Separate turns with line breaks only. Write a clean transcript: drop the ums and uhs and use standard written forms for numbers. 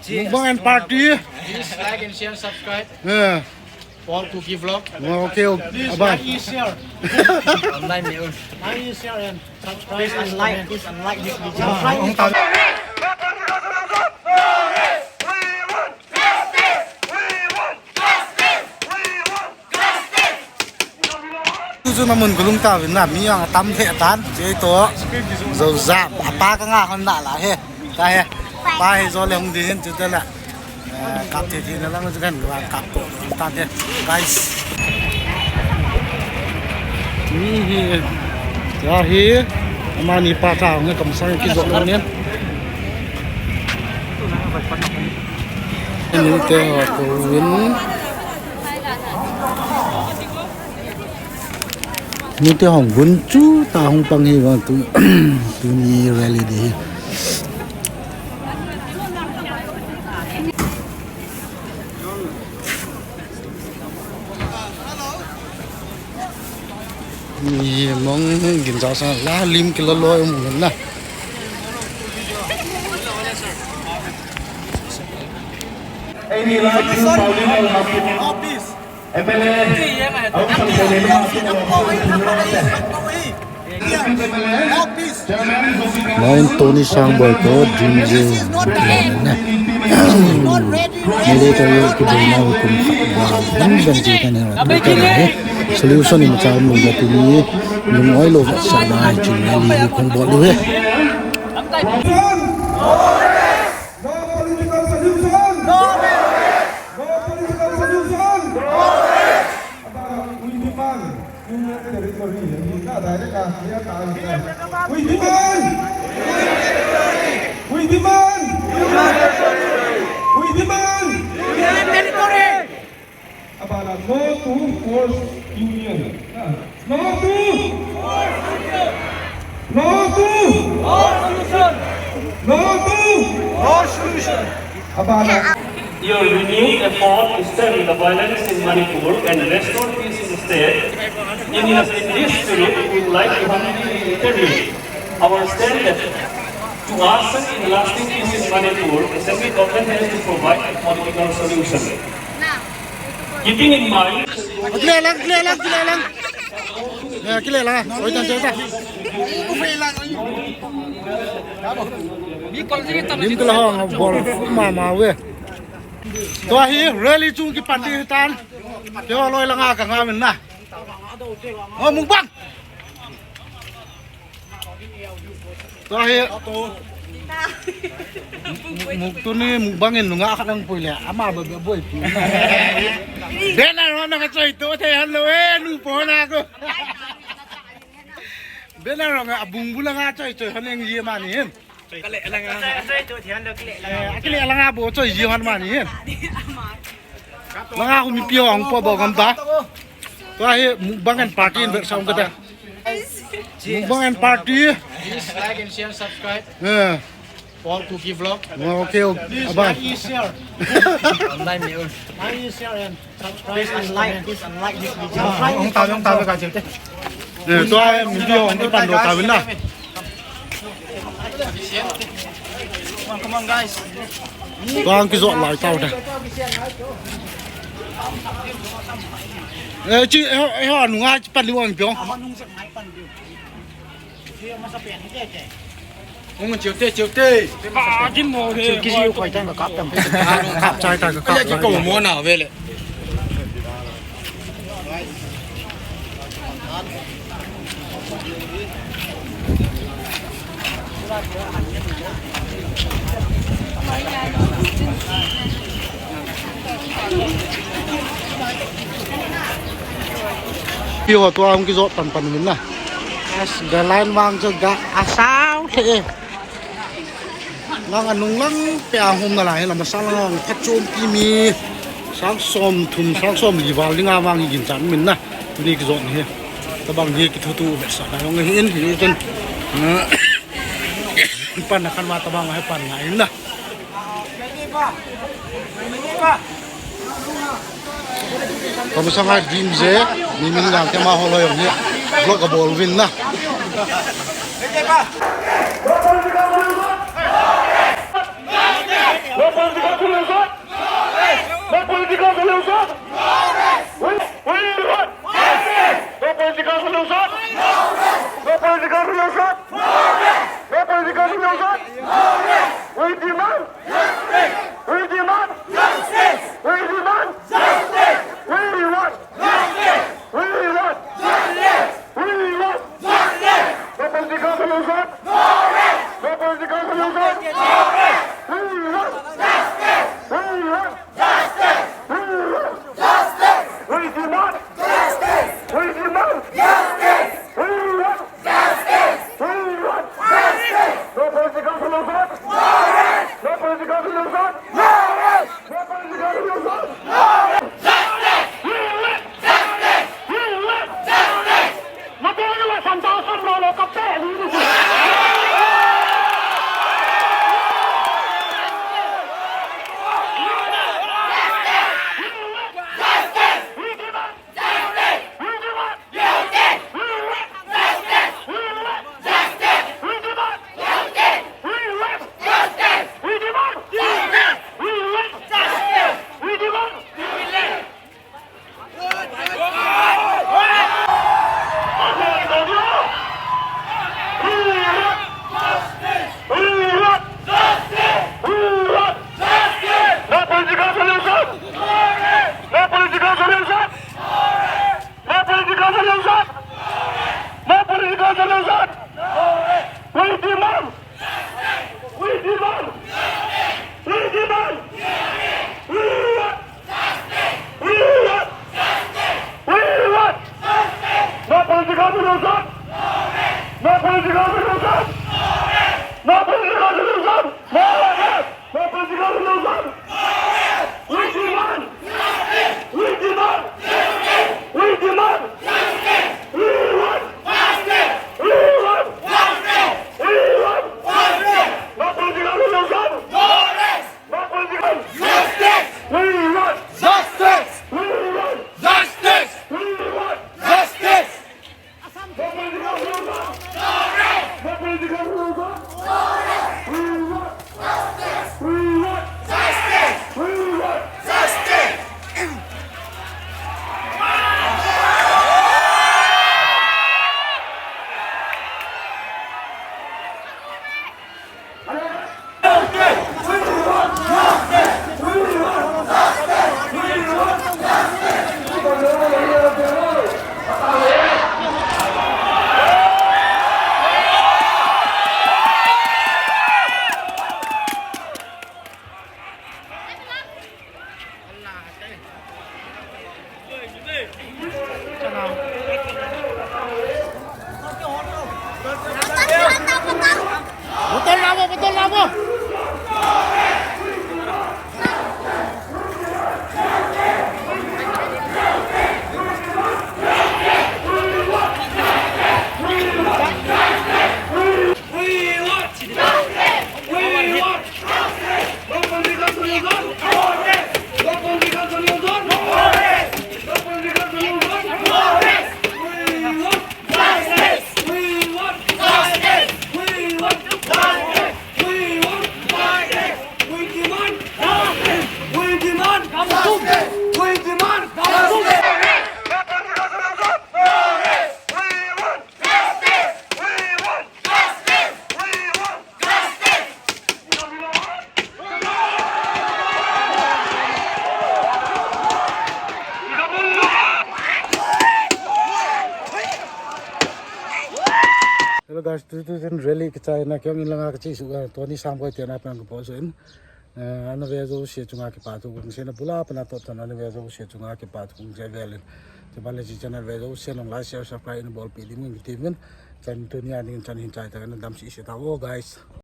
Mukbang and party.
Please like and share, subscribe
Yeah.
for Cookie Vlog.
Okay. Abang.
Share.
Online yun.
Like, share and subscribe.
Please unlike this video.
Tujuh namun gulung tahu nak yang tam hetan itu dầu dạp ba cái ngà con nạ là he ta he ba he do lồng đi hiện chúng là cặp thì nó đang gần là cặp bộ ta thế guys ni ya he mà ni pa tao nghe cầm sang cái rộng luôn ini teh kawin như thế hỏng vốn chú ta không bằng gì mà tụi ni rally đi ni mong gìn giáo sang lá lim cái lôi ông muốn nè Main Tony Sangboy ko DJ na. Mere tayo kibina hukum dan banjikan yang solution ini macam mula tini yung oil of sama jinali hukum boleh.
No to force union. No to solution.
Your renewed effort to stem the violence in Manipur and restore peace in the state. In this spirit, we would like to humbly interview our stand to usher in lasting peace in Manipur. The Assembly government has to provide a political solution. Keeping in mind,
Kile lang. Kile lang. Oi tan chơi ta. Lim cái hong bol mà we. Tua hi rally chung ki party tan. Teo loi langa ka nga min na. Mung bang. Tua hi muk tu ni bangin nga ka nang puila ama ba boy. Bena ro na ka choi to the han lo nu po na ko. Bena ro nga abung bula nga choi han yang yi ma ni.
Kali lang nga. Choi thian được kali lang.
Kile lang nga bo choi yi han ma ni. Lang nga ko mi pio ang po bo gam ta. To hi bangan party in bersam ka ta. Bangan party.
Please like and share, subscribe
Yeah.
for Cookie Vlog.
Okay, abang.
Share.
Online yun.
Like, share and subscribe.
Please unlike this video.
Ông tao với cả chữ thế.
Nè, tôi mình đi ông cái bản đồ tàu bên nào.
Come on guys.
Tôi cái dọn lại tàu này. Chứ họ nung aiปั่นđi ông piong.
Ông chiều tê.
Cái mồ thế. Cái gì quay chân và cắp tầm.
Cặp trai ta cái
Cái
cặp.
cổ mua nào về lại.
Piu tôi ông cái dọnปั่นmình nè. Cái line vàng cho gã sao thế. Lang anong lang piahom na lang lam salang patchom pimi sang som thum sang som liwal linga wang igin chan min na ni ki zon he tabang hi ki thutu be sa dang hin hi ten pan na kan ma tabang hai pan ngai na Kamu sangat dim je ni min lang ke ma holo yong ni vlog bol win na
political solution? No political solution? We want justice. No political solution? No political solution? No political solution? We demand justice. We demand justice. We demand justice. We want justice. We want justice. We want justice. No political solution? No political solution? We want justice. We want justice. We want justice. We demand justice. We demand justice. We want justice. We want justice. No political solution? No political solution? No political solution? Justice. We want justice. We want justice. Matulungan sa Santosan Lolo Kapel.
Betul labo. Hello guys, this is really kita na kami lang ang kasi suga to ni sampai tiada apa yang keposin. Ano bezo usia cunga ke patu kung sina pula apa na tot ano bezo usia cunga ke patu kung saya velin. Sebalik si channel bezo usia long like share subscribe in ball pidi mungkin timen. Can dunia ni can hintai tak kan dam si tahu guys.